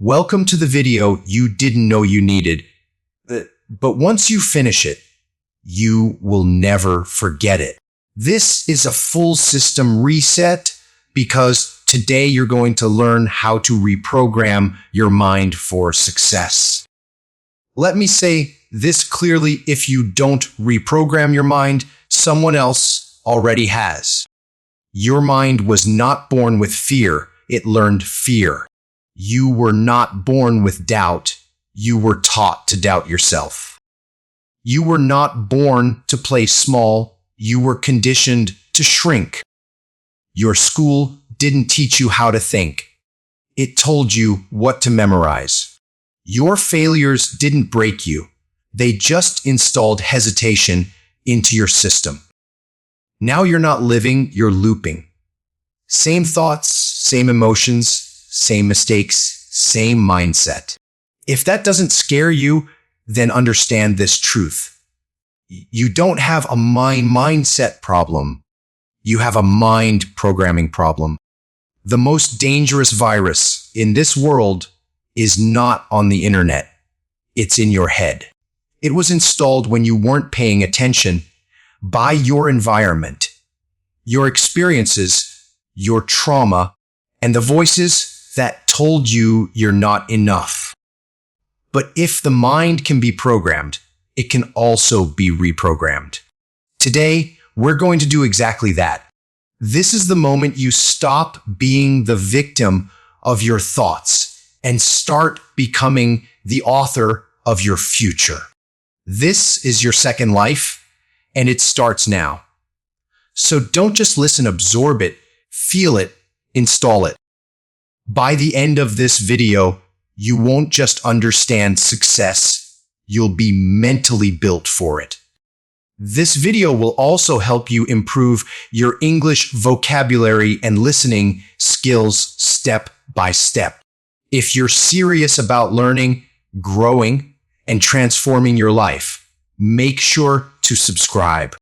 Welcome to the video you didn't know you needed. But once you finish it, you will never forget it. This is a full system reset because today you're going to learn how to reprogram your mind for success. Let me say this clearly: if you don't reprogram your mind, someone else already has. Your mind was not born with fear, it learned fear. You were not born with doubt, you were taught to doubt yourself. You were not born to play small, you were conditioned to shrink. Your school didn't teach you how to think. It told you what to memorize. Your failures didn't break you. They just installed hesitation into your system. Now you're not living, you're looping. Same thoughts, same emotions, same mistakes, same mindset. If that doesn't scare you, then understand this truth. You don't have a mindset problem. You have a mind programming problem. The most dangerous virus in this world is not on the internet. It's in your head. It was installed when you weren't paying attention by your environment, your experiences, your trauma, and the voices that told you you're not enough. But if the mind can be programmed, it can also be reprogrammed. Today, we're going to do exactly that. This is the moment you stop being the victim of your thoughts and start becoming the author of your future. This is your second life, and it starts now. So don't just listen, absorb it, feel it, install it. By the end of this video, you won't just understand success, you'll be mentally built for it. This video will also help you improve your English vocabulary and listening skills step by step. If you're serious about learning, growing, and transforming your life, make sure to subscribe.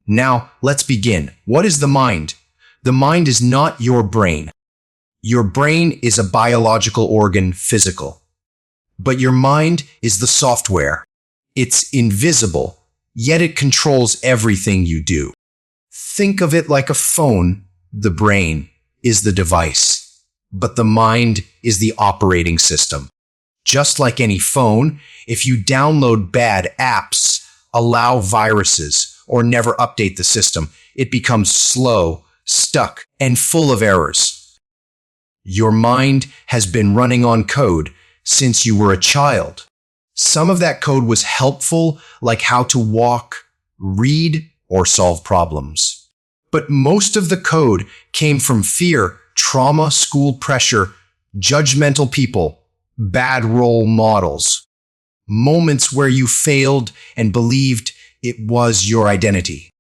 Now, let's begin. What is the mind? The mind is not your brain. Your brain is a biological organ, physical. But your mind is the software. It's invisible, yet it controls everything you do. Think of it like a phone. The brain is the device, but the mind is the operating system. Just like any phone, if you download bad apps, allow viruses, or never update the system, it becomes slow, stuck, and full of errors. Your mind has been running on code since you were a child. Some of that code was helpful, like how to walk, read, or solve problems. But most of the code came from fear, trauma, school pressure, judgmental people, bad role models, moments where you failed and believed it was your identity.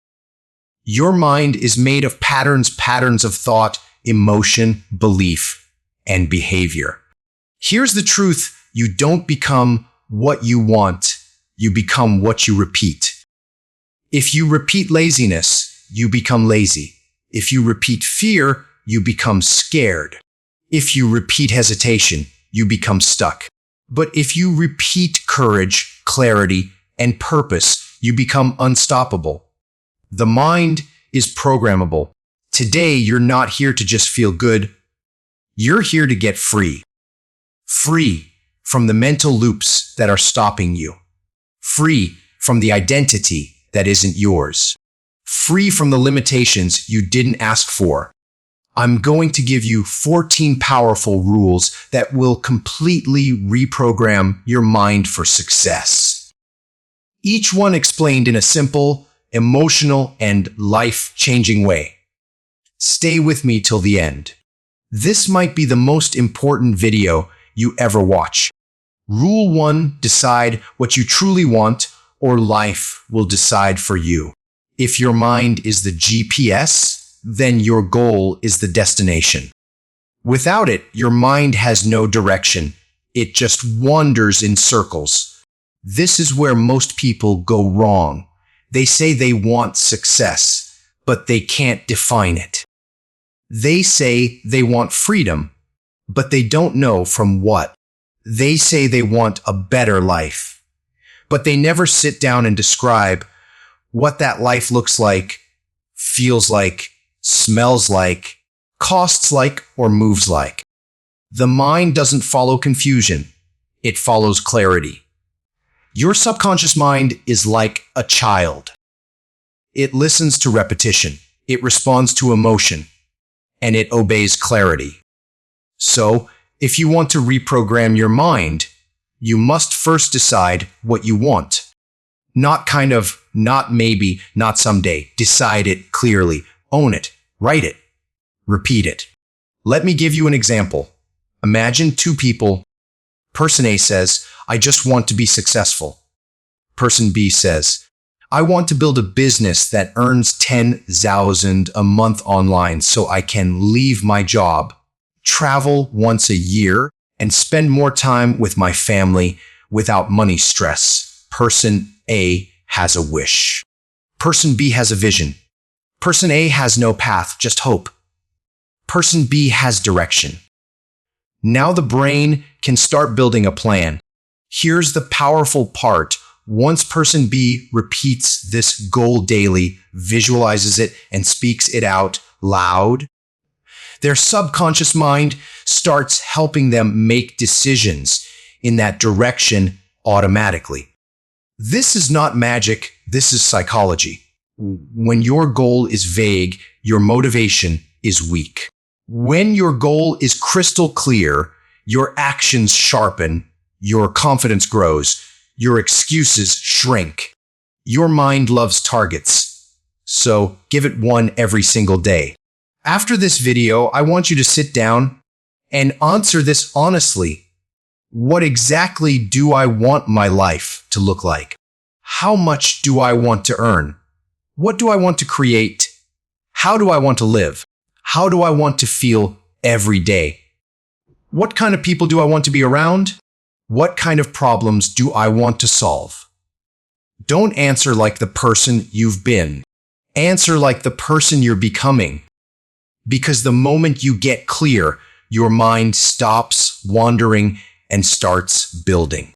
Your mind is made of patterns of thought, emotion, belief, and behavior. Here's the truth: you don't become what you want, you become what you repeat. If you repeat laziness, you become lazy. If you repeat fear, you become scared. If you repeat hesitation, you become stuck. But if you repeat courage, clarity, and purpose, you become unstoppable. The mind is programmable. Today, you're not here to just feel good. You're here to get free. Free from the mental loops that are stopping you. Free from the identity that isn't yours. Free from the limitations you didn't ask for. I'm going to give you 14 powerful rules that will completely reprogram your mind for success. Each one explained in a simple, emotional, and life-changing way. Stay with me till the end. This might be the most important video you ever watch. Rule 1: decide what you truly want, or life will decide for you. If your mind is the GPS, then your goal is the destination. Without it, your mind has no direction. It just wanders in circles. This is where most people go wrong. They say they want success, but they can't define it. They say they want freedom, but they don't know from what. They say they want a better life, but they never sit down and describe what that life looks like, feels like, smells like, costs like, or moves like. The mind doesn't follow confusion. It follows clarity. Your subconscious mind is like a child. It listens to repetition. It responds to emotion. And it obeys clarity. So, if you want to reprogram your mind, you must first decide what you want. Not kind of, not maybe, not someday. Decide it clearly. Own it. Write it. Repeat it. Let me give you an example. Imagine two people. Person A says, I just want to be successful. Person B says, I want to build a business that earns 10,000 a month online so I can leave my job, travel once a year, and spend more time with my family without money stress. Person A has a wish. Person B has a vision. Person A has no path, just hope. Person B has direction. Now the brain can start building a plan. Here's the powerful part. Once person B repeats this goal daily, visualizes it, and speaks it out loud, their subconscious mind starts helping them make decisions in that direction automatically. This is not magic, this is psychology. When your goal is vague, your motivation is weak. When your goal is crystal clear, your actions sharpen, your confidence grows, your excuses shrink. Your mind loves targets, so give it one every single day. After this video, I want you to sit down and answer this honestly. What exactly do I want my life to look like? How much do I want to earn? What do I want to create? How do I want to live? How do I want to feel every day? What kind of people do I want to be around? What kind of problems do I want to solve? Don't answer like the person you've been. Answer like the person you're becoming. Because the moment you get clear, your mind stops wandering and starts building.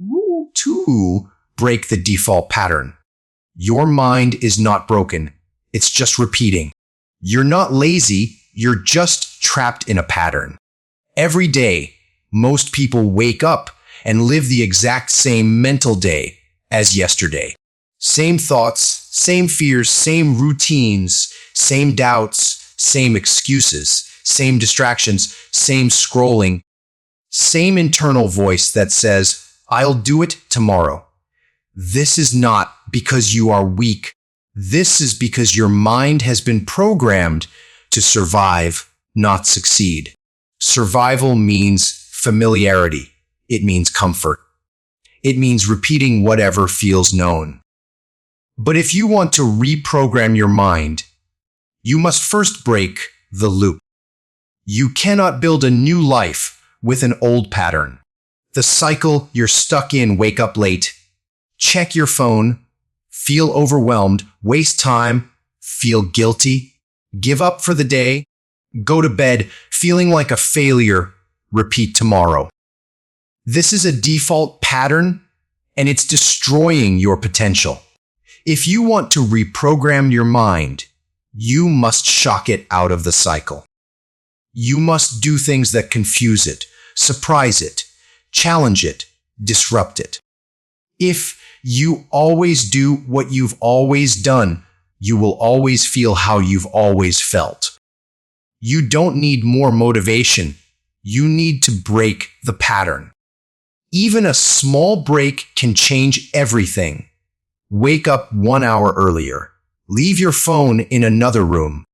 Rule 2, break the default pattern. Your mind is not broken. It's just repeating. You're not lazy. You're just trapped in a pattern. Every day, most people wake up and live the exact same mental day as yesterday. Same thoughts, same fears, same routines, same doubts, same excuses, same distractions, same scrolling, same internal voice that says, I'll do it tomorrow. This is not because you are weak. This is because your mind has been programmed to survive, not succeed. Survival means familiarity. It means comfort. It means repeating whatever feels known. But if you want to reprogram your mind, you must first break the loop. You cannot build a new life with an old pattern. The cycle you're stuck in: wake up late, check your phone, feel overwhelmed, waste time, feel guilty, give up for the day, go to bed feeling like a failure, repeat tomorrow. This is a default pattern, and it's destroying your potential. If you want to reprogram your mind, you must shock it out of the cycle. You must do things that confuse it, surprise it, challenge it, disrupt it. If you always do what you've always done, you will always feel how you've always felt. You don't need more motivation. You need to break the pattern. Even a small break can change everything. Wake up 1 hour earlier. Leave your phone in another room.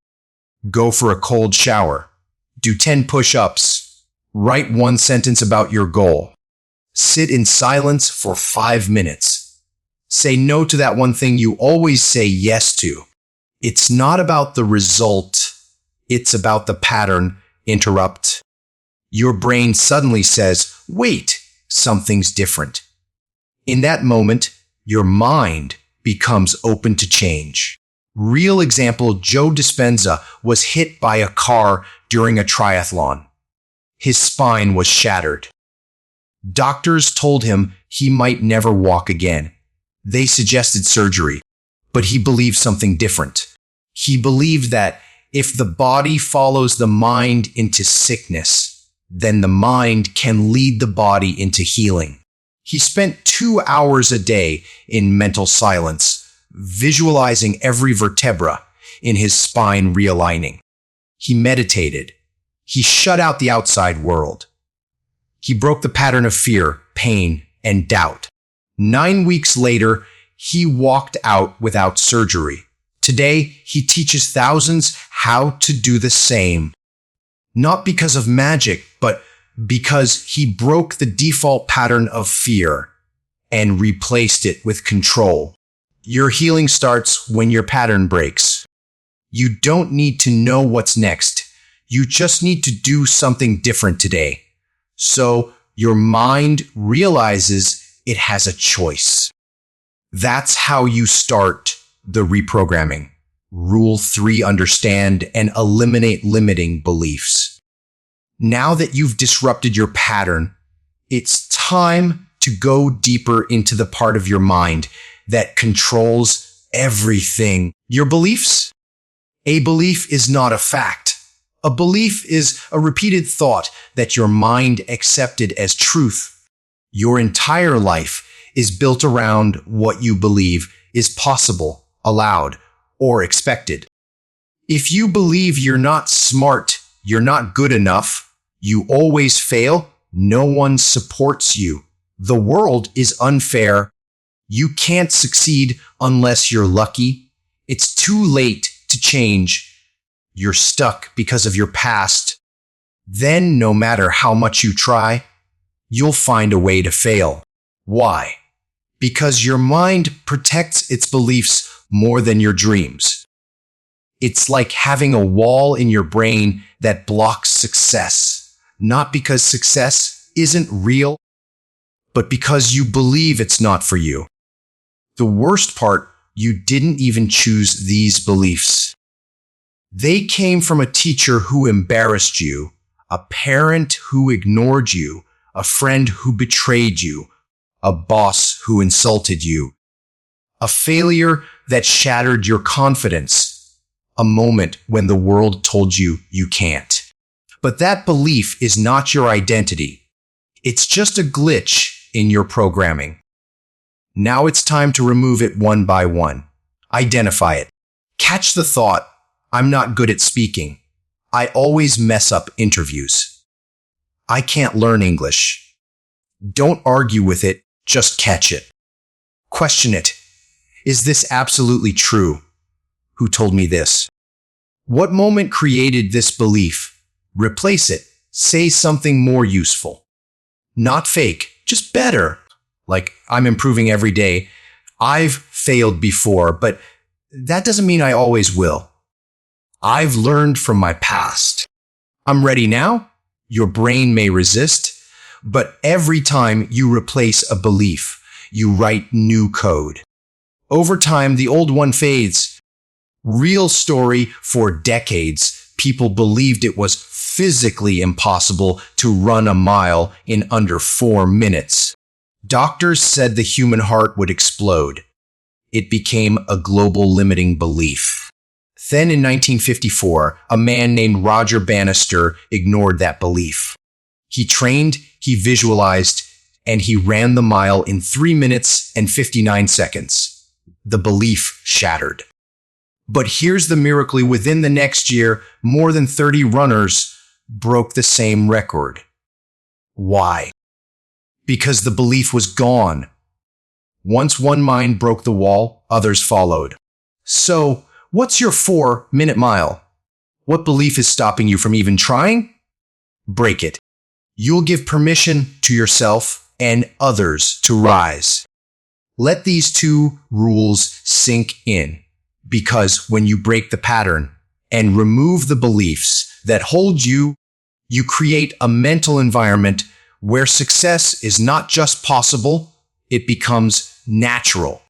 Go for a cold shower. Do 10 push-ups. Write 1 sentence about your goal. Sit in silence for 5 minutes. Say no to that one thing you always say yes to. It's not about the result. It's about the pattern. Interrupt. Your brain suddenly says, wait, something's different. In that moment, your mind becomes open to change. Real example: Joe Dispenza was hit by a car during a triathlon. His spine was shattered. Doctors told him he might never walk again. They suggested surgery, but he believed something different. He believed that if the body follows the mind into sickness, then the mind can lead the body into healing. He spent 2 hours a day in mental silence, visualizing every vertebra in his spine realigning. He meditated. He shut out the outside world. He broke the pattern of fear, pain, and doubt. 9 weeks later, he walked out without surgery. Today, he teaches thousands how to do the same. Not because of magic, but because he broke the default pattern of fear and replaced it with control. Your healing starts when your pattern breaks. You don't need to know what's next. You just need to do something different today. So your mind realizes it has a choice. That's how you start the reprogramming. Rule 3, understand and eliminate limiting beliefs. Now that you've disrupted your pattern, it's time to go deeper into the part of your mind that controls everything. Your beliefs? A belief is not a fact. A belief is a repeated thought that your mind accepted as truth. Your entire life is built around what you believe is possible, allowed, or expected. If you believe you're not smart, you're not good enough, you always fail, no one supports you, the world is unfair, you can't succeed unless you're lucky, it's too late to change, you're stuck because of your past, then no matter how much you try, you'll find a way to fail. Why? Because your mind protects its beliefs more than your dreams. It's like having a wall in your brain that blocks success, not because success isn't real, but because you believe it's not for you. The worst part, you didn't even choose these beliefs. They came from a teacher who embarrassed you, a parent who ignored you, a friend who betrayed you, a boss who insulted you, a failure that shattered your confidence, a moment when the world told you you can't. But that belief is not your identity. It's just a glitch in your programming. Now it's time to remove it one by one. Identify it. Catch the thought, I'm not good at speaking. I always mess up interviews. I can't learn English. Don't argue with it, just catch it. Question it. Is this absolutely true? Who told me this? What moment created this belief? Replace it. Say something more useful. Not fake, just better. Like, I'm improving every day. I've failed before, but that doesn't mean I always will. I've learned from my past. I'm ready now. Your brain may resist, but every time you replace a belief, you write new code. Over time, the old one fades. Real story, for decades, people believed it was physically impossible to run a mile in under 4 minutes. Doctors said the human heart would explode. It became a global limiting belief. Then in 1954, a man named Roger Bannister ignored that belief. He trained, he visualized, and he ran the mile in 3 minutes and 59 seconds. The belief shattered. But here's the miracle. Within the next year, more than 30 runners broke the same record. Why? Because the belief was gone. Once one mind broke the wall, others followed. So, what's your 4-minute mile? What belief is stopping you from even trying? Break it. You'll give permission to yourself and others to rise. Let these 2 rules sink in, because when you break the pattern and remove the beliefs that hold you, you create a mental environment where success is not just possible, it becomes natural.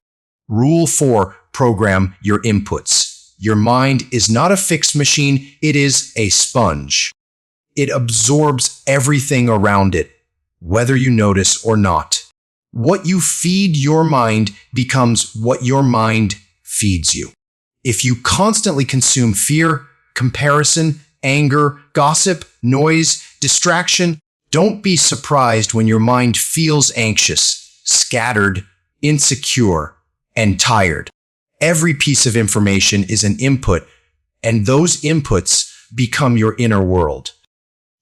Rule 4, program your inputs. Your mind is not a fixed machine, it is a sponge. It absorbs everything around it. whether you notice or not. What you feed your mind becomes what your mind feeds you. If you constantly consume fear, comparison, anger, gossip, noise, distraction, don't be surprised when your mind feels anxious, scattered, insecure, and tired. Every piece of information is an input, and those inputs become your inner world.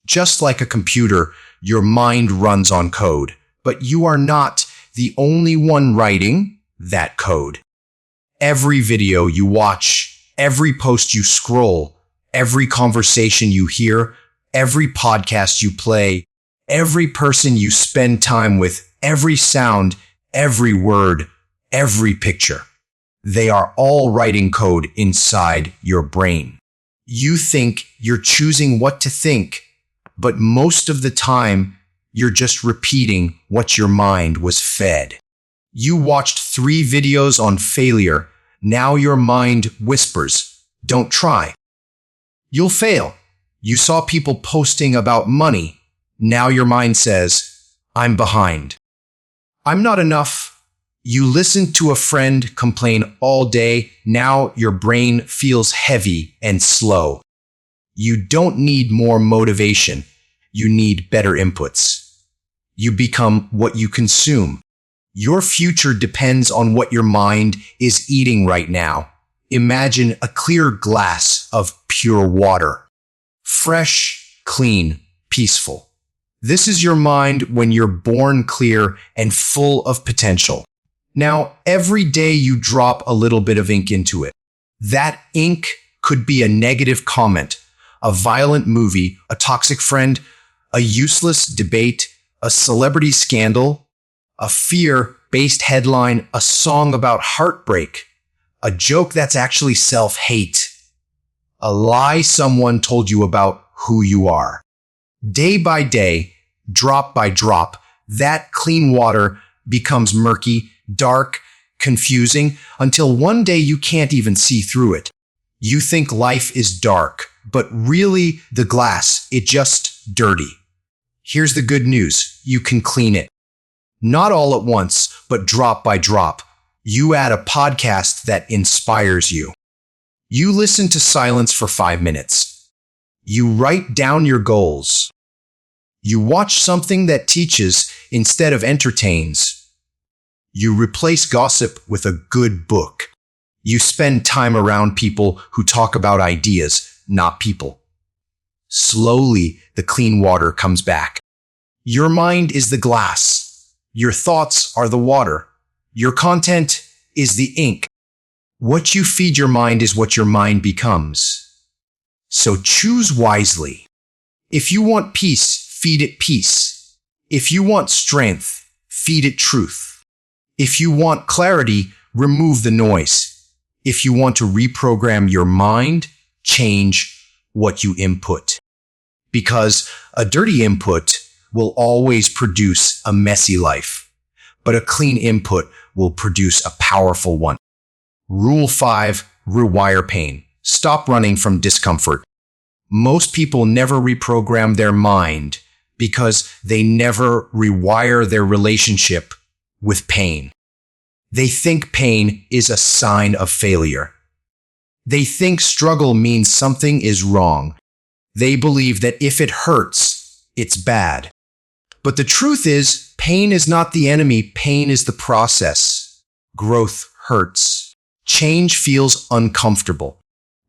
Just like a computer, your mind runs on code, but you are not the only one writing that code. Every video you watch, every post you scroll, every conversation you hear, every podcast you play, every person you spend time with, every sound, every word, every picture. They are all writing code inside your brain. You think you're choosing what to think, but most of the time, you're just repeating what your mind was fed. You watched 3 videos on failure. Now your mind whispers, "Don't try. You'll fail." You saw people posting about money. Now your mind says, "I'm behind. I'm not enough." You listened to a friend complain all day. Now your brain feels heavy and slow. You don't need more motivation. You need better inputs. You become what you consume. Your future depends on what your mind is eating right now. Imagine a clear glass of pure water. Fresh, clean, peaceful. This is your mind when you're born clear and full of potential. Now, every day you drop a little bit of ink into it. That ink could be a negative comment, a violent movie, a toxic friend, a useless debate, a celebrity scandal, a fear-based headline, a song about heartbreak, a joke that's actually self-hate, a lie someone told you about who you are. Day by day, drop by drop, that clean water becomes murky, dark, confusing, until one day you can't even see through it. You think life is dark, but really the glass, it's just dirty. Here's the good news. You can clean it. Not all at once, but drop by drop. You add a podcast that inspires you. You listen to silence for 5 minutes. You write down your goals. You watch something that teaches instead of entertains. You replace gossip with a good book. You spend time around people who talk about ideas, not people. Slowly, the clean water comes back. Your mind is the glass. Your thoughts are the water. Your content is the ink. What you feed your mind is what your mind becomes. So choose wisely. If you want peace, feed it peace. If you want strength, feed it truth. If you want clarity, remove the noise. If you want to reprogram your mind, change what you input. Because a dirty input will always produce a messy life, but a clean input will produce a powerful one. Rule 5, rewire pain. Stop running from discomfort. Most people never reprogram their mind because they never rewire their relationship with pain. They think pain is a sign of failure. They think struggle means something is wrong. They believe that if it hurts, it's bad. But the truth is, pain is not the enemy, pain is the process. Growth hurts. Change feels uncomfortable.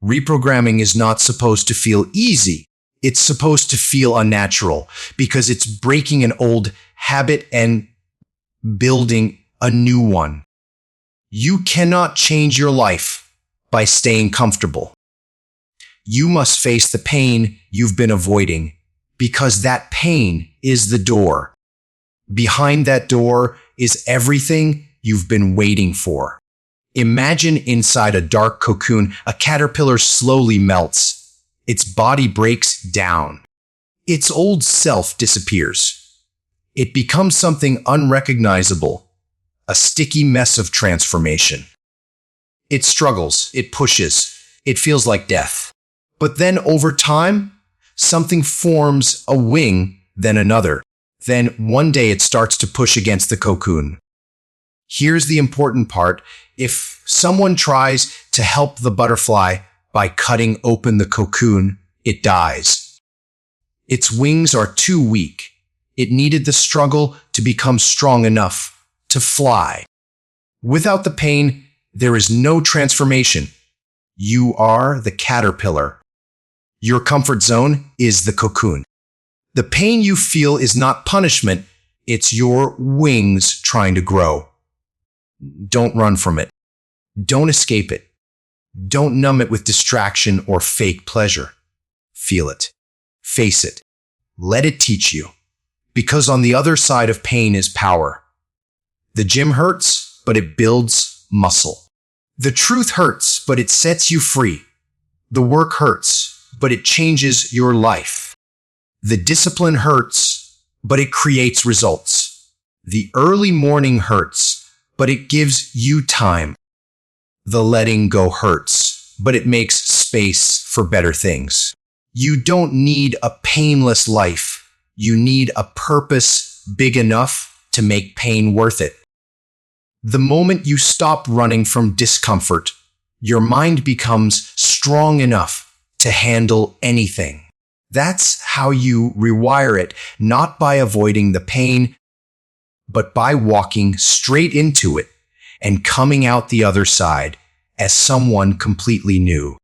Reprogramming is not supposed to feel easy. It's supposed to feel unnatural because it's breaking an old habit and building a new one. You cannot change your life by staying comfortable. You must face the pain you've been avoiding because that pain is the door. Behind that door is everything you've been waiting for. Imagine inside a dark cocoon, a caterpillar slowly melts. Its body breaks down. Its old self disappears. It becomes something unrecognizable, a sticky mess of transformation. It struggles, it pushes, it feels like death. But then over time, something forms, a wing, then another. Then one day it starts to push against the cocoon. Here's the important part. If someone tries to help the butterfly by cutting open the cocoon, it dies. Its wings are too weak. It needed the struggle to become strong enough to fly. Without the pain, there is no transformation. You are the caterpillar. Your comfort zone is the cocoon. The pain you feel is not punishment, it's your wings trying to grow. Don't run from it. Don't escape it. Don't numb it with distraction or fake pleasure. Feel it. Face it. Let it teach you. Because on the other side of pain is power. The gym hurts, but it builds muscle. The truth hurts, but it sets you free. The work hurts, but it changes your life. The discipline hurts, but it creates results. The early morning hurts, but it gives you time. The letting go hurts, but it makes space for better things. You don't need a painless life. You need a purpose big enough to make pain worth it. The moment you stop running from discomfort, your mind becomes strong enough to handle anything. That's how you rewire it, not by avoiding the pain, but by walking straight into it and coming out the other side as someone completely new.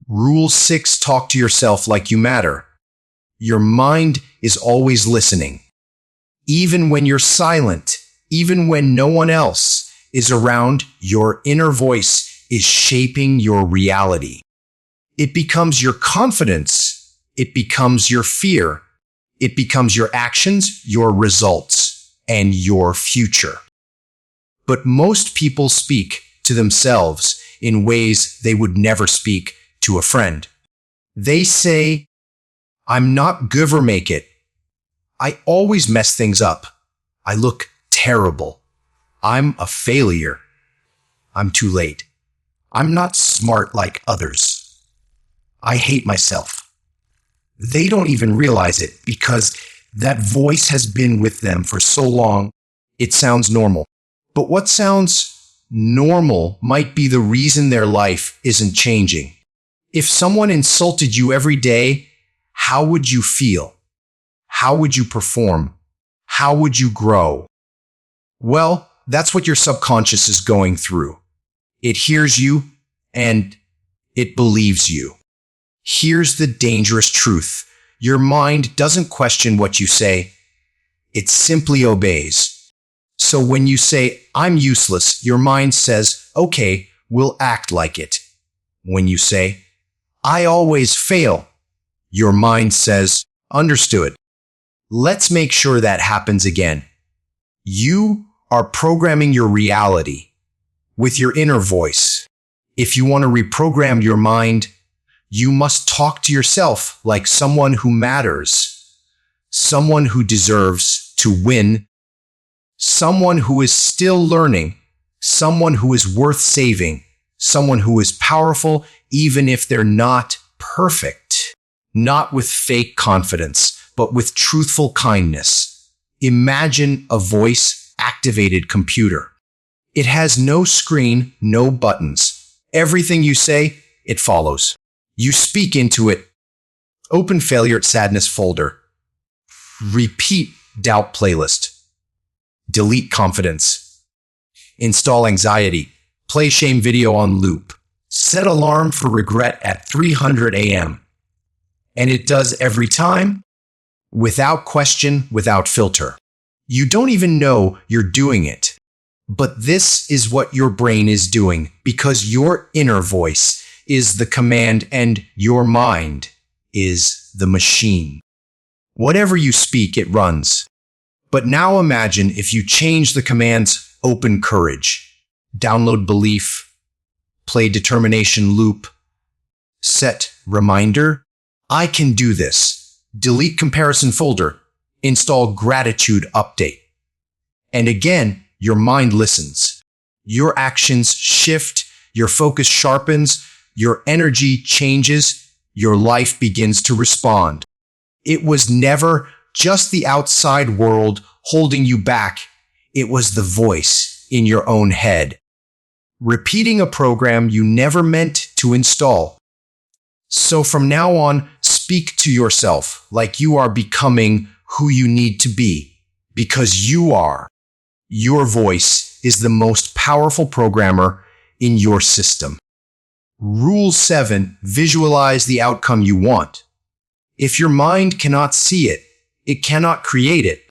Rule 6: talk to yourself like you matter. Your mind is always listening. Even when you're silent, even when no one else is around, your inner voice is shaping your reality. It becomes your confidence. It becomes your fear. It becomes your actions, your results, and your future. But most people speak to themselves in ways they would never speak to a friend. They say, "I'm not gonna make it. I always mess things up. I look terrible. I'm a failure. I'm too late. I'm not smart like others. I hate myself." They don't even realize it because that voice has been with them for so long, it sounds normal. But what sounds normal might be the reason their life isn't changing. If someone insulted you every day, how would you feel? How would you perform? How would you grow? Well, that's what your subconscious is going through. It hears you and it believes you. Here's the dangerous truth. Your mind doesn't question what you say. It simply obeys. So when you say, "I'm useless," your mind says, "Okay, we'll act like it." When you say, "I always fail," your mind says, "Understood. Let's make sure that happens again." You are programming your reality with your inner voice. If you want to reprogram your mind, you must talk to yourself like someone who matters, someone who deserves to win, someone who is still learning, someone who is worth saving, someone who is powerful even if they're not perfect. Not with fake confidence, but with truthful kindness. Imagine a voice-activated computer. It has no screen, no buttons. Everything you say, it follows. You speak into it. Open failure at sadness folder. Repeat doubt playlist. Delete confidence. Install anxiety. Play shame video on loop. Set alarm for regret at 300 a.m. And it does every time, without question, without filter. You don't even know you're doing it. But this is what your brain is doing because your inner voice is the command and your mind is the machine. Whatever you speak, it runs. But now imagine if you change the commands: open courage, download belief, play determination loop, set reminder, I can do this, delete comparison folder, install gratitude update. And again, your mind listens. Your actions shift, your focus sharpens, your energy changes, your life begins to respond. It was never just the outside world holding you back. It was the voice in your own head, repeating a program you never meant to install. So from now on, speak to yourself like you are becoming who you need to be, because you are. Your voice is the most powerful programmer in your system. Rule 7, visualize the outcome you want. If your mind cannot see it, it cannot create it.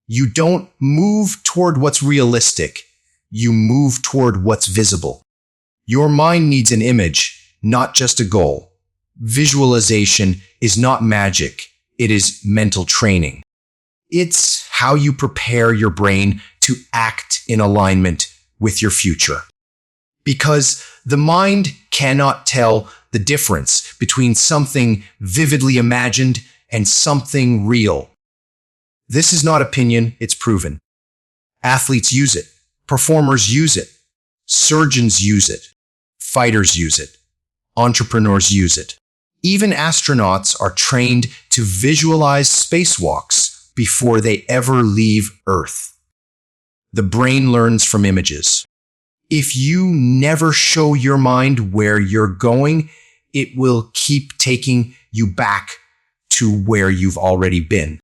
You don't move toward what's realistic. You move toward what's visible. Your mind needs an image, not just a goal. Visualization is not magic. It is mental training. It's how you prepare your brain to act in alignment with your future. Because the mind cannot tell the difference between something vividly imagined and something real. This is not opinion, it's proven. Athletes use it. Performers use it. Surgeons use it. Fighters use it. Entrepreneurs use it. Even astronauts are trained to visualize spacewalks before they ever leave Earth. The brain learns from images. If you never show your mind where you're going, it will keep taking you back to where you've already been.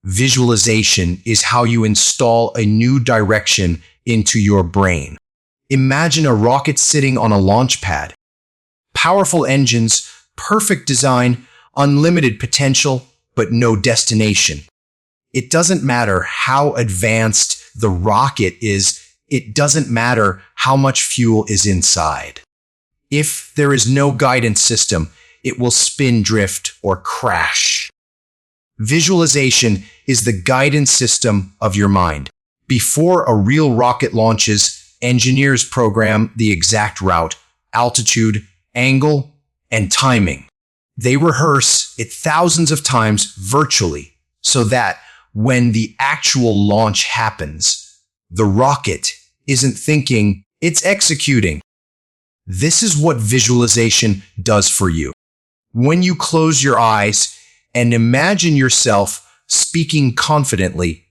Visualization is how you install a new direction into your brain. Imagine a rocket sitting on a launch pad. Powerful engines, perfect design, unlimited potential, but no destination. It doesn't matter how advanced the rocket is. It doesn't matter how much fuel is inside. If there is no guidance system, it will spin, drift, or crash. Visualization is the guidance system of your mind. Before a real rocket launches, engineers program the exact route, altitude, angle, and timing. They rehearse it thousands of times virtually so that when the actual launch happens, the rocket isn't thinking, it's executing. This is what visualization does for you. When you close your eyes and imagine yourself speaking confidently,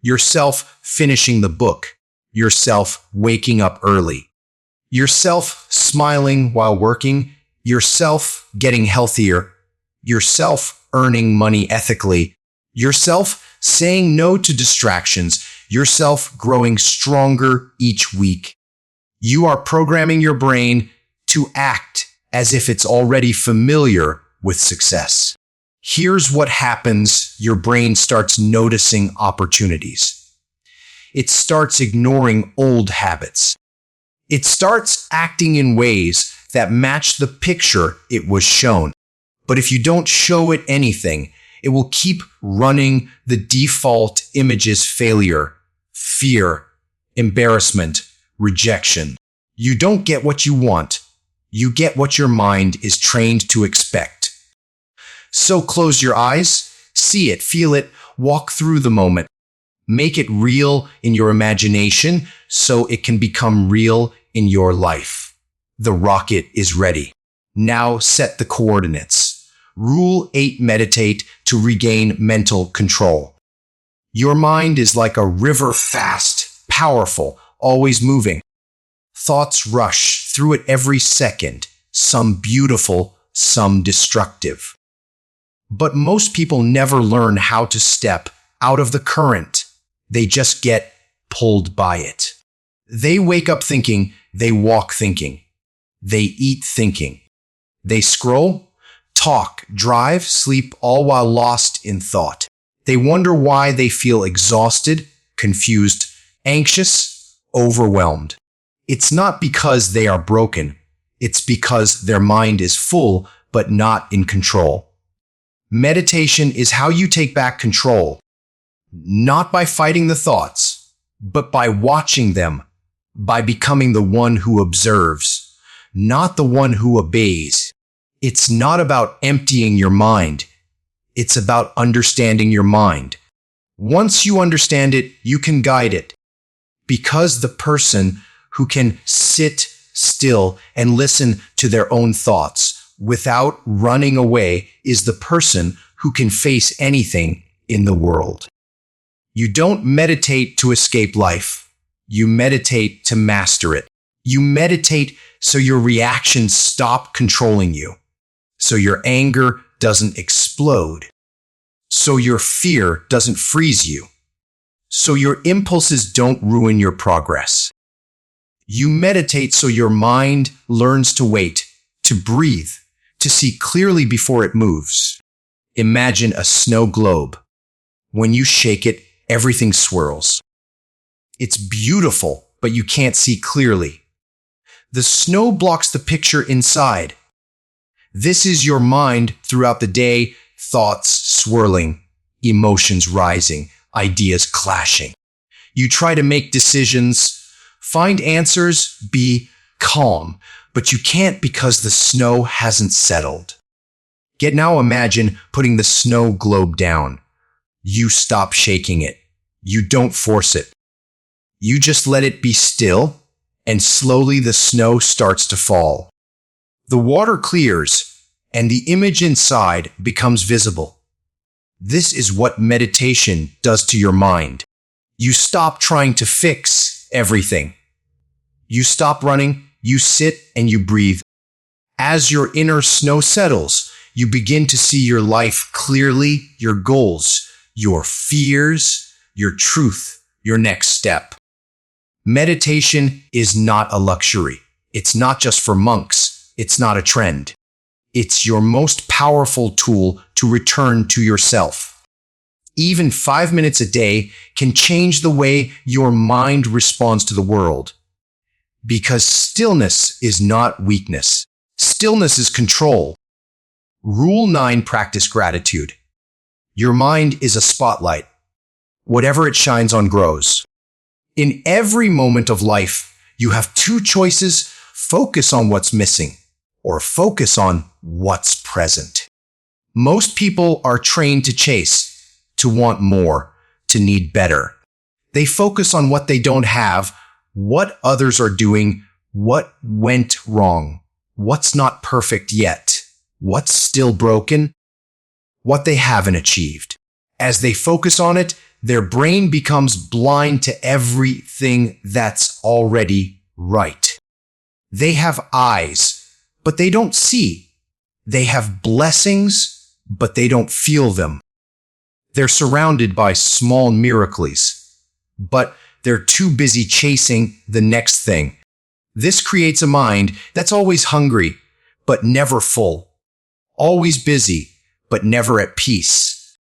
yourself finishing the book, yourself waking up early, yourself smiling while working, yourself getting healthier, yourself earning money ethically, yourself saying no to distractions, yourself growing stronger each week. You are programming your brain to act as if it's already familiar with success. Here's what happens. Your brain starts noticing opportunities. It starts ignoring old habits. It starts acting in ways that match the picture it was shown. But if you don't show it anything, it will keep running the default images: failure, fear, embarrassment, rejection. You don't get what you want. You get what your mind is trained to expect. So close your eyes, see it, feel it, walk through the moment. Make it real in your imagination so it can become real in your life. The rocket is ready. Now set the coordinates. Rule 8, meditate to regain mental control. Your mind is like a river, fast, powerful, always moving. Thoughts rush through it every second, some beautiful, some destructive. But most people never learn how to step out of the current. They just get pulled by it. They wake up thinking, they walk thinking, they eat thinking. They scroll, talk, drive, sleep, all while lost in thought. They wonder why they feel exhausted, confused, anxious, overwhelmed. It's not because they are broken. It's because their mind is full, but not in control. Meditation is how you take back control, not by fighting the thoughts, but by watching them, by becoming the one who observes, not the one who obeys. It's not about emptying your mind. It's about understanding your mind. Once you understand it, you can guide it. Because the person who can sit still and listen to their own thoughts without running away is the person who can face anything in the world. You don't meditate to escape life. You meditate to master it. You meditate so your reactions stop controlling you, so your anger doesn't explode, so your fear doesn't freeze you, so your impulses don't ruin your progress. You meditate so your mind learns to wait, to breathe, to see clearly before it moves. Imagine a snow globe. When you shake it, everything swirls. It's beautiful, but you can't see clearly. The snow blocks the picture inside. This is your mind throughout the day, thoughts swirling, emotions rising, ideas clashing. You try to make decisions, find answers, be calm, but you can't because the snow hasn't settled. Yet now imagine putting the snow globe down. You stop shaking it. You don't force it. You just let it be still, and slowly the snow starts to fall. The water clears, and the image inside becomes visible. This is what meditation does to your mind. You stop trying to fix everything. You stop running, you sit, and you breathe. As your inner snow settles, you begin to see your life clearly, your goals, your fears, your truth, your next step. Meditation is not a luxury. It's not just for monks. It's not a trend. It's your most powerful tool to return to yourself. Even 5 minutes a day can change the way your mind responds to the world. Because stillness is not weakness. Stillness is control. Rule 9: practice gratitude. Your mind is a spotlight. Whatever it shines on grows. In every moment of life, you have two choices: focus on what's missing, or focus on what's present. Most people are trained to chase, to want more, to need better. They focus on what they don't have, what others are doing, what went wrong, what's not perfect yet, what's still broken, what they haven't achieved. As they focus on it, their brain becomes blind to everything that's already right. They have eyes, but they don't see. They have blessings, but they don't feel them. They're surrounded by small miracles, but they're too busy chasing the next thing. This creates a mind that's always hungry, but never full. Always busy, but never at peace.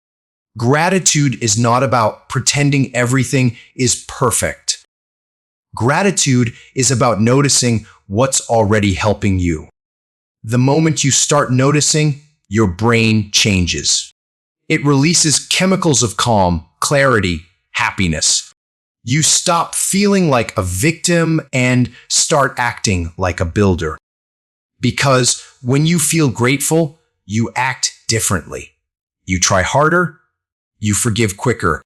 Gratitude is not about pretending everything is perfect. Gratitude is about noticing what's already helping you. The moment you start noticing, your brain changes. It releases chemicals of calm, clarity, happiness. You stop feeling like a victim and start acting like a builder. Because when you feel grateful, you act differently. You try harder. You forgive quicker.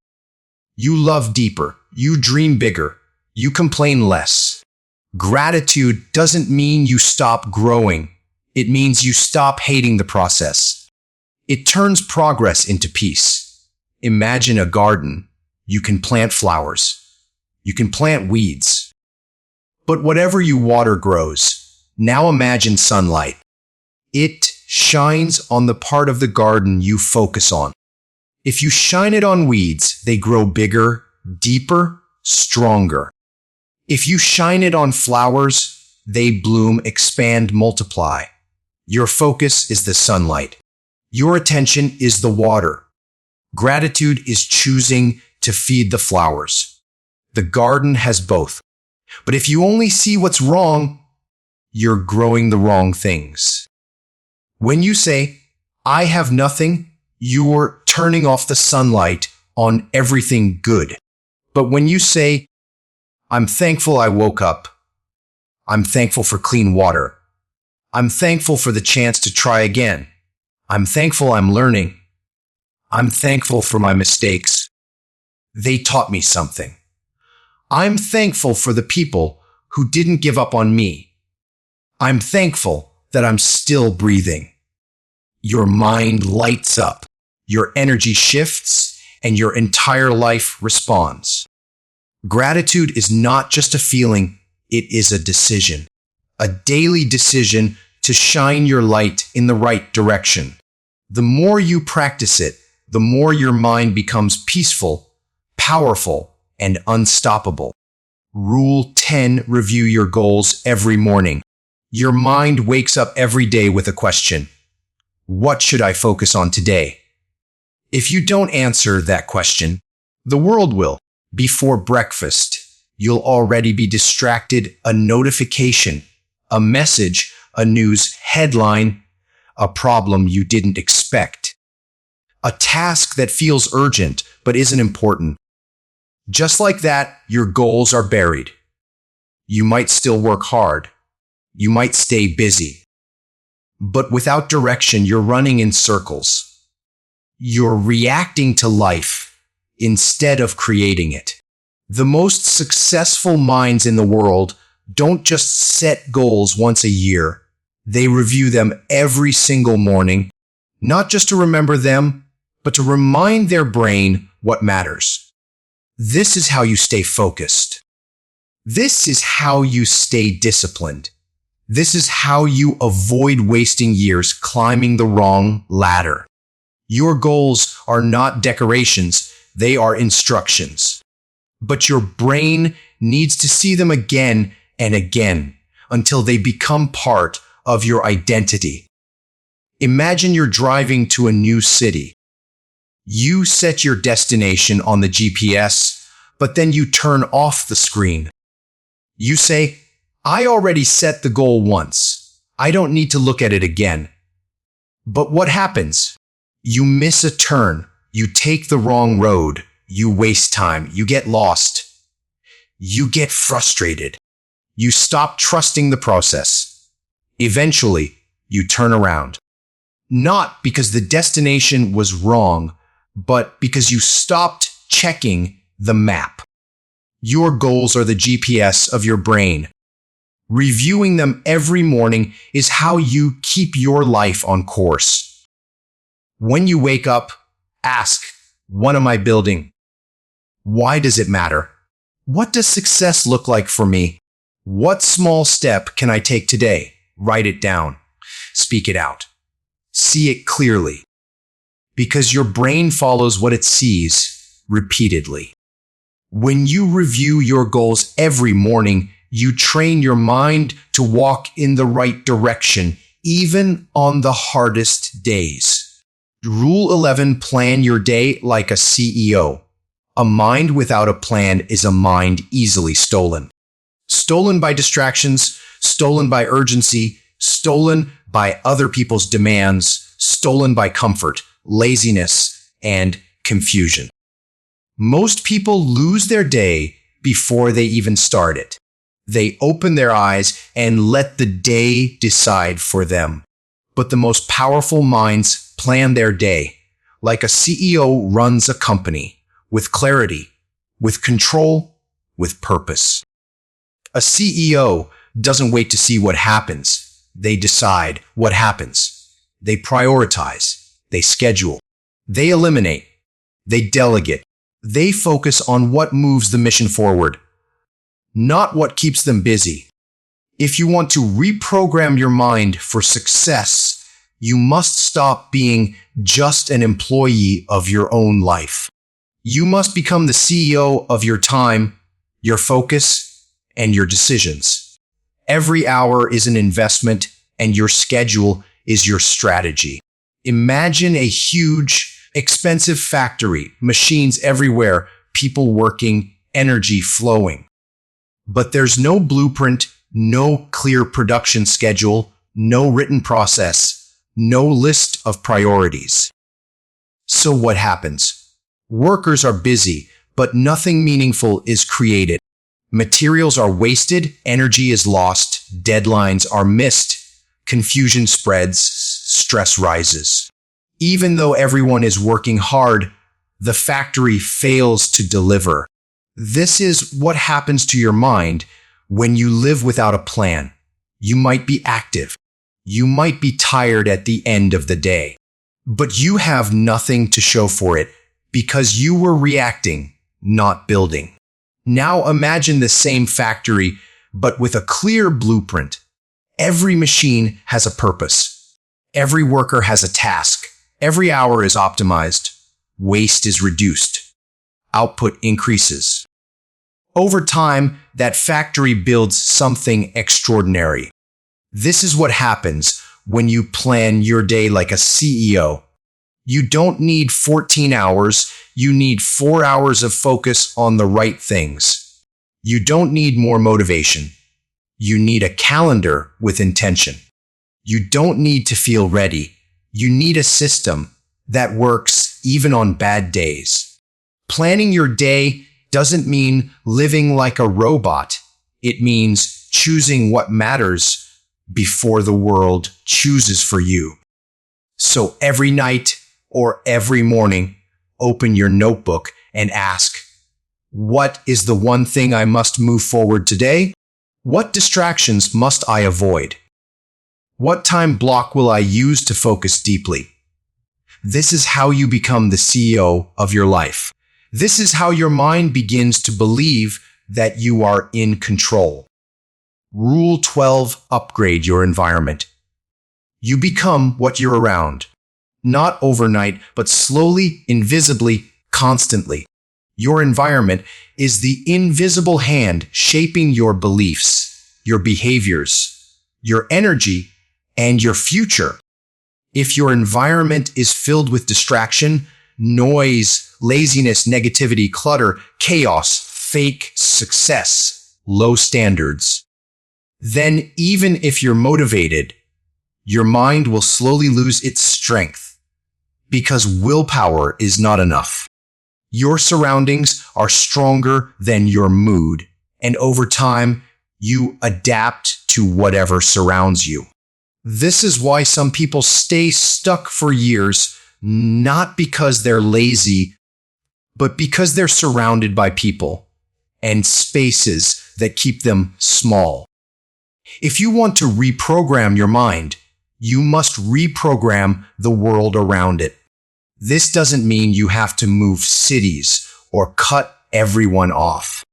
You love deeper. You dream bigger. You complain less. Gratitude doesn't mean you stop growing. It means you stop hating the process. It turns progress into peace. Imagine a garden. You can plant flowers. You can plant weeds. But whatever you water grows. Now imagine sunlight. It shines on the part of the garden you focus on. If you shine it on weeds, they grow bigger, deeper, stronger. If you shine it on flowers, they bloom, expand, multiply. Your focus is the sunlight. Your attention is the water. Gratitude is choosing to feed the flowers. The garden has both. But if you only see what's wrong, you're growing the wrong things. When you say, "I have nothing," you're turning off the sunlight on everything good. But when you say, "I'm thankful I woke up. I'm thankful for clean water. I'm thankful for the chance to try again. I'm thankful I'm learning. I'm thankful for my mistakes. They taught me something. I'm thankful for the people who didn't give up on me. I'm thankful that I'm still breathing." Your mind lights up. Your energy shifts, and your entire life responds. Gratitude is not just a feeling, it is a decision. A daily decision to shine your light in the right direction. The more you practice it, the more your mind becomes peaceful, powerful, and unstoppable. Rule 10: review your goals every morning. Your mind wakes up every day with a question. What should I focus on today? If you don't answer that question, the world will. Before breakfast, you'll already be distracted. A notification, a message, a news headline, a problem you didn't expect. A task that feels urgent but isn't important. Just like that, your goals are buried. You might still work hard. You might stay busy. But without direction, you're running in circles. You're reacting to life instead of creating it. The most successful minds in the world don't just set goals once a year. They review them every single morning, not just to remember them, but to remind their brain what matters. This is how you stay focused. This is how you stay disciplined. This is how you avoid wasting years climbing the wrong ladder. Your goals are not decorations, they are instructions. But your brain needs to see them again and again until they become part of your identity. Imagine you're driving to a new city. You set your destination on the GPS, but then you turn off the screen. You say, I already set the goal once. I don't need to look at it again. But what happens? You miss a turn. You take the wrong road. You waste time. You get lost. You get frustrated. You stop trusting the process. Eventually, you turn around. Not because the destination was wrong, but because you stopped checking the map. Your goals are the GPS of your brain. Reviewing them every morning is how you keep your life on course. When you wake up, ask, what am I building? Why does it matter? What does success look like for me? What small step can I take today? Write it down. Speak it out. See it clearly. Because your brain follows what it sees repeatedly. When you review your goals every morning, you train your mind to walk in the right direction, even on the hardest days. Rule 11: plan your day like a CEO. A mind without a plan is a mind easily stolen. Stolen by distractions, stolen by urgency, stolen by other people's demands, stolen by comfort, laziness, and confusion. Most people lose their day before they even start it. They open their eyes and let the day decide for them. But the most powerful minds plan their day like a CEO runs a company, with clarity, with control, with purpose. A CEO doesn't wait to see what happens. They decide what happens. They prioritize. They schedule. They eliminate. They delegate. They focus on what moves the mission forward, not what keeps them busy. If you want to reprogram your mind for success, you must stop being just an employee of your own life. You must become the CEO of your time, your focus, and your decisions. Every hour is an investment, and your schedule is your strategy. Imagine a huge, expensive factory, machines everywhere, people working, energy flowing. But there's no blueprint, no clear production schedule, no written process, no list of priorities. So what happens? Workers are busy, but nothing meaningful is created. Materials are wasted, energy is lost, deadlines are missed, confusion spreads, stress rises. Even though everyone is working hard, the factory fails to deliver. This is what happens to your mind when you live without a plan. You might be active. You might be tired at the end of the day. But you have nothing to show for it. because you were reacting, not building. Now imagine the same factory, but with a clear blueprint. Every machine has a purpose. Every worker has a task. Every hour is optimized. Waste is reduced. Output increases. Over time, that factory builds something extraordinary. This is what happens when you plan your day like a CEO. You don't need 14 hours, you need 4 hours of focus on the right things. You don't need more motivation. You need a calendar with intention. You don't need to feel ready. You need a system that works even on bad days. Planning your day doesn't mean living like a robot. It means choosing what matters before the world chooses for you. So every night or every morning, open your notebook and ask, what is the one thing I must move forward today? What distractions must I avoid? What time block will I use to focus deeply? This is how you become the CEO of your life. This is how your mind begins to believe that you are in control. Rule 12, upgrade your environment. You become what you're around. Not overnight, but slowly, invisibly, constantly. Your environment is the invisible hand shaping your beliefs, your behaviors, your energy, and your future. If your environment is filled with distraction, noise, laziness, negativity, clutter, chaos, fake success, low standards, then even if you're motivated, your mind will slowly lose its strength because willpower is not enough. Your surroundings are stronger than your mood, and over time, you adapt to whatever surrounds you. This is why some people stay stuck for years, not because they're lazy, but because they're surrounded by people and spaces that keep them small. If you want to reprogram your mind, you must reprogram the world around it. This doesn't mean you have to move cities or cut everyone off.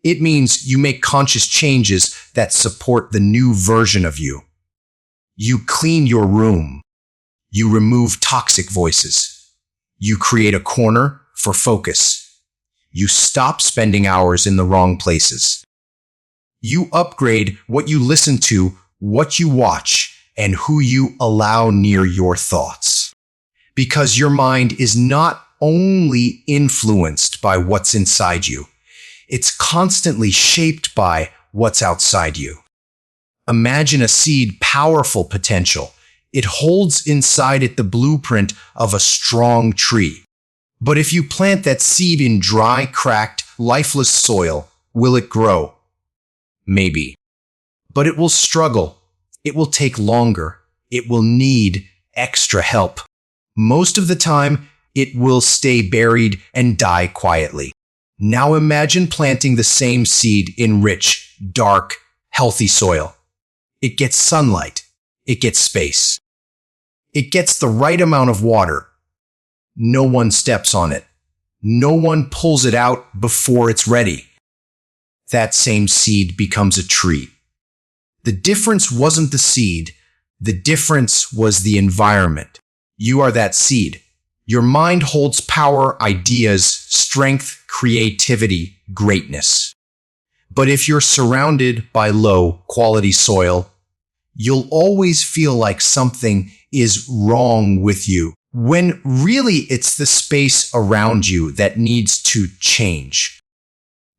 It means you make conscious changes that support the new version of you. You clean your room. You remove toxic voices. You create a corner for focus. You stop spending hours in the wrong places. You upgrade what you listen to, what you watch, and who you allow near your thoughts. Because your mind is not only influenced by what's inside you, it's constantly shaped by what's outside you. Imagine a seed, powerful potential. It holds inside it the blueprint of a strong tree. But if you plant that seed in dry, cracked, lifeless soil, will it grow? Maybe. But it will struggle. It will take longer. It will need extra help. Most of the time, it will stay buried and die quietly. Now imagine planting the same seed in rich, dark, healthy soil. It gets sunlight. It gets space. It gets the right amount of water. No one steps on it. No one pulls it out before it's ready. That same seed becomes a tree. The difference wasn't the seed. The difference was the environment. You are that seed. Your mind holds power, ideas, strength, creativity, greatness. But if you're surrounded by low-quality soil, you'll always feel like something is wrong with you, when really it's the space around you that needs to change.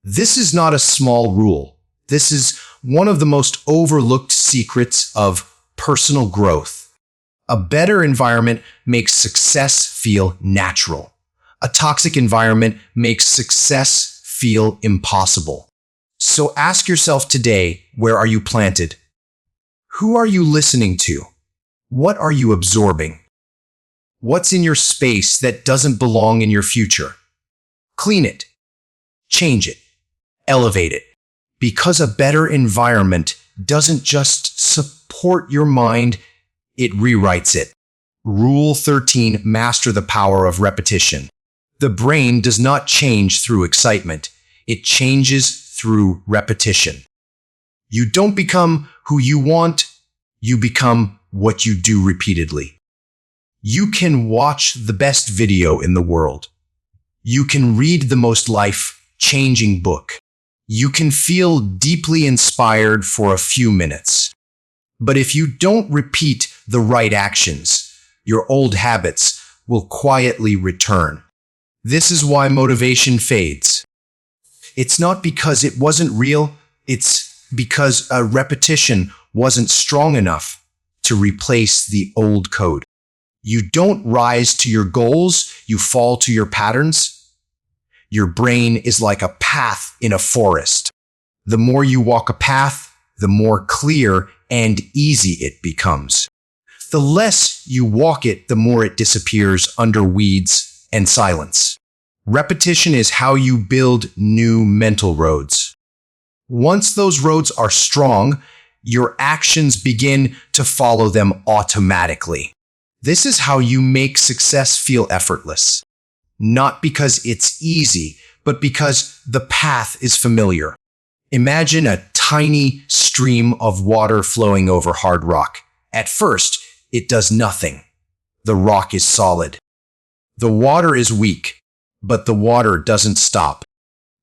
This is not a small rule. This is one of the most overlooked secrets of personal growth. A better environment makes success feel natural. A toxic environment makes success feel impossible. So ask yourself today, where are you planted? Who are you listening to? What are you absorbing? What's in your space that doesn't belong in your future? Clean it. Change it. Elevate it. Because a better environment doesn't just support your mind, it rewrites it. Rule 13, master the power of repetition. The brain does not change through excitement. It changes through repetition. You don't become who you want, you become what you do repeatedly. You can watch the best video in the world. You can read the most life-changing book. You can feel deeply inspired for a few minutes. But if you don't repeat the right actions, your old habits will quietly return. This is why motivation fades. It's not because it wasn't real, it's because a repetition wasn't strong enough to replace the old code. You don't rise to your goals, you fall to your patterns. Your brain is like a path in a forest. The more you walk a path, the more clear and easy it becomes. The less you walk it, the more it disappears under weeds and silence. Repetition is how you build new mental roads. Once those roads are strong, your actions begin to follow them automatically. This is how you make success feel effortless. Not because it's easy, but because the path is familiar. Imagine a tiny stream of water flowing over hard rock. At first, it does nothing. The rock is solid. The water is weak, but the water doesn't stop.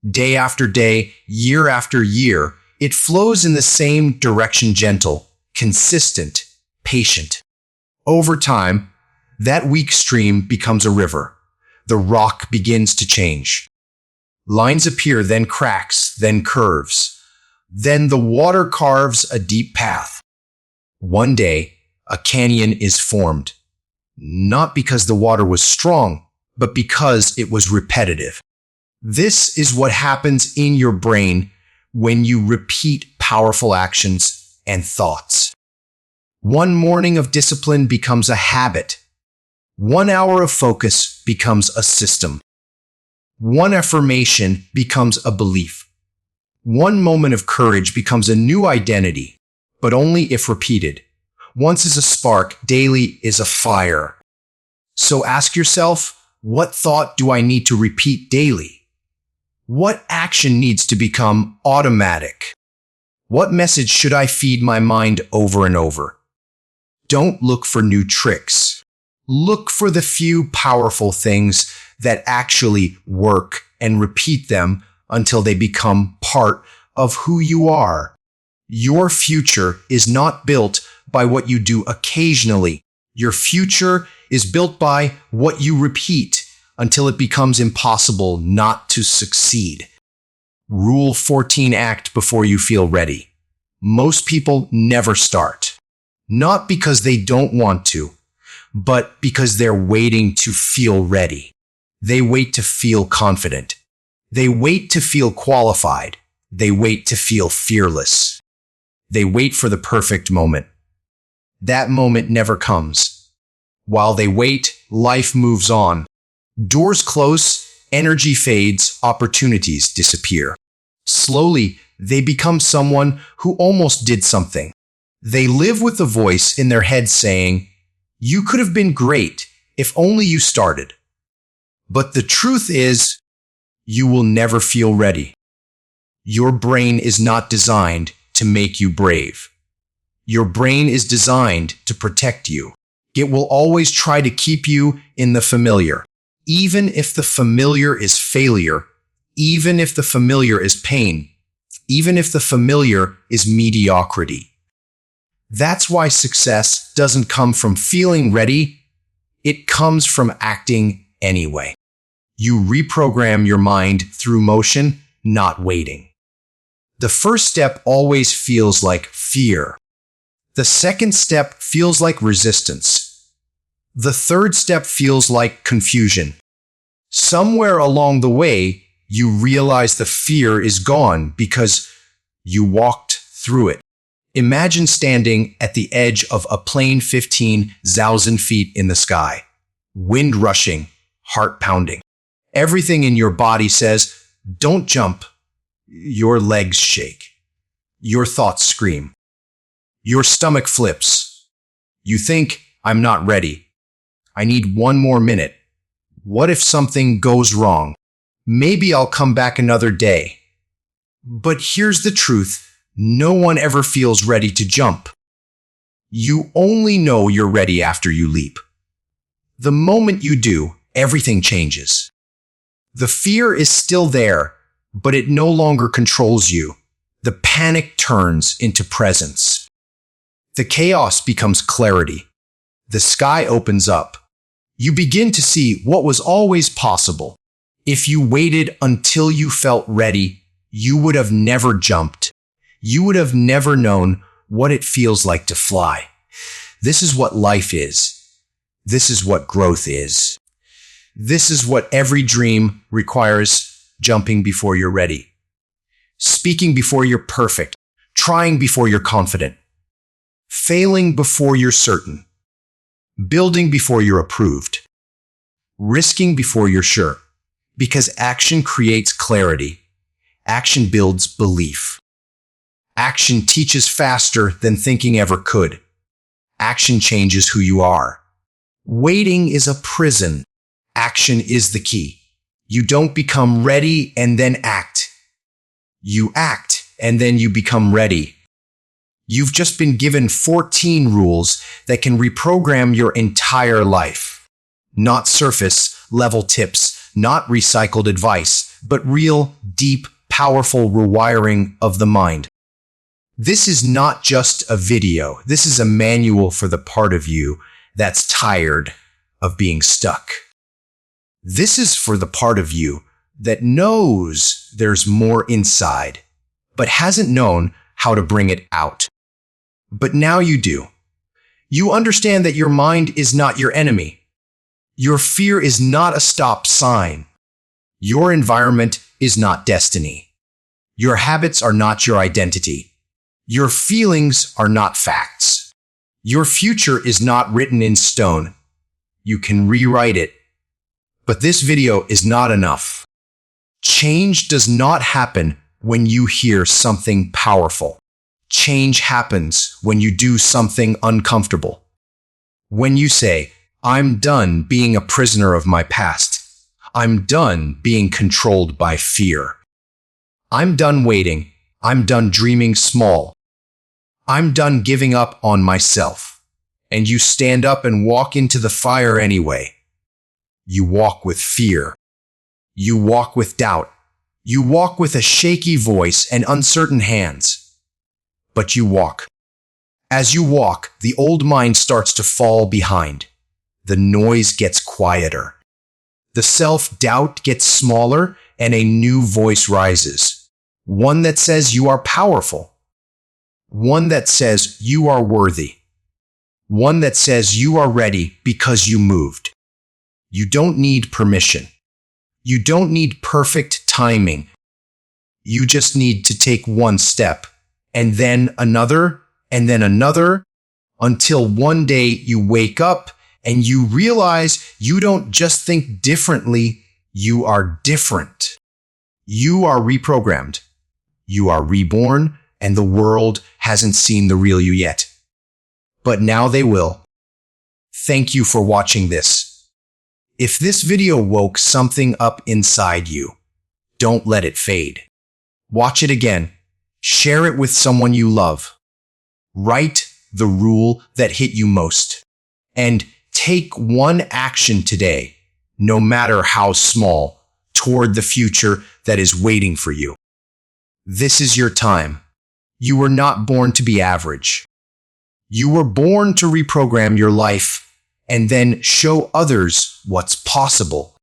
Day after day, year after year, it flows in the same direction, gentle, consistent, patient. Over time, that weak stream becomes a river. The rock begins to change. Lines appear, then cracks, then curves. Then the water carves a deep path. One day, a canyon is formed. Not because the water was strong, but because it was repetitive. This is what happens in your brain when you repeat powerful actions and thoughts. One morning of discipline becomes a habit. 1 hour of focus becomes a system. One affirmation becomes a belief. One moment of courage becomes a new identity, but only if repeated. Once is a spark, daily is a fire. So ask yourself, what thought do I need to repeat daily? What action needs to become automatic? What message should I feed my mind over and over? Don't look for new tricks. Look for the few powerful things that actually work and repeat them until they become part of who you are. Your future is not built by what you do occasionally. Your future is built by what you repeat until it becomes impossible not to succeed. Rule 14: act before you feel ready. Most people never start. Not because they don't want to, but because they're waiting to feel ready. They wait to feel confident. They wait to feel qualified. They wait to feel fearless. They wait for the perfect moment. That moment never comes. While they wait, life moves on. Doors close, energy fades, opportunities disappear. Slowly, they become someone who almost did something. They live with a voice in their head saying, "You could have been great if only you started." But the truth is, you will never feel ready. Your brain is not designed to make you brave. Your brain is designed to protect you. It will always try to keep you in the familiar. Even if the familiar is failure, even if the familiar is pain, even if the familiar is mediocrity. That's why success doesn't come from feeling ready. It comes from acting anyway. You reprogram your mind through motion, not waiting. The first step always feels like fear. The second step feels like resistance. The third step feels like confusion. Somewhere along the way, you realize the fear is gone because you walked through it. Imagine standing at the edge of a plane 15,000 feet in the sky. Wind rushing, heart pounding. Everything in your body says, "Don't jump." Your legs shake. Your thoughts scream. Your stomach flips. You think, "I'm not ready. I need one more minute." What if something goes wrong? Maybe I'll come back another day. But here's the truth. No one ever feels ready to jump. You only know you're ready after you leap. The moment you do, everything changes. The fear is still there, but it no longer controls you. The panic turns into presence. The chaos becomes clarity. The sky opens up. You begin to see what was always possible. If you waited until you felt ready, you would have never jumped. You would have never known what it feels like to fly. This is what life is. This is what growth is. This is what every dream requires: jumping before you're ready, speaking before you're perfect, trying before you're confident, failing before you're certain, building before you're approved, risking before you're sure. Because action creates clarity. Action builds belief. Action teaches faster than thinking ever could. Action changes who you are. Waiting is a prison. Action is the key. You don't become ready and then act. You act and then you become ready. You've just been given 14 rules that can reprogram your entire life. Not surface-level tips, not recycled advice, but real, deep, powerful rewiring of the mind. This is not just a video. This is a manual for the part of you that's tired of being stuck. This is for the part of you that knows there's more inside, but hasn't known how to bring it out. But now you do. You understand that your mind is not your enemy. Your fear is not a stop sign. Your environment is not destiny. Your habits are not your identity. Your feelings are not facts. Your future is not written in stone. You can rewrite it. But this video is not enough. Change does not happen when you hear something powerful. Change happens when you do something uncomfortable. When you say, "I'm done being a prisoner of my past. I'm done being controlled by fear. I'm done waiting. I'm done dreaming small. I'm done giving up on myself." And you stand up and walk into the fire anyway. You walk with fear. You walk with doubt. You walk with a shaky voice and uncertain hands. But you walk. As you walk, the old mind starts to fall behind. The noise gets quieter. The self-doubt gets smaller and a new voice rises. One that says you are powerful. One that says you are worthy. One that says you are ready because you moved. You don't need permission. You don't need perfect timing. You just need to take one step, and then another, until one day you wake up and you realize you don't just think differently, you are different. You are reprogrammed. You are reborn, and the world hasn't seen the real you yet. But now they will. Thank you for watching this. If this video woke something up inside you, don't let it fade. Watch it again. Share it with someone you love. Write the rule that hit you most. And take one action today, no matter how small, toward the future that is waiting for you. This is your time. You were not born to be average. You were born to reprogram your life and then show others what's possible.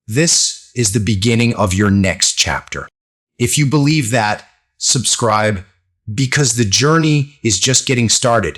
This is the beginning of your next chapter. If you believe that, subscribe, because the journey is just getting started.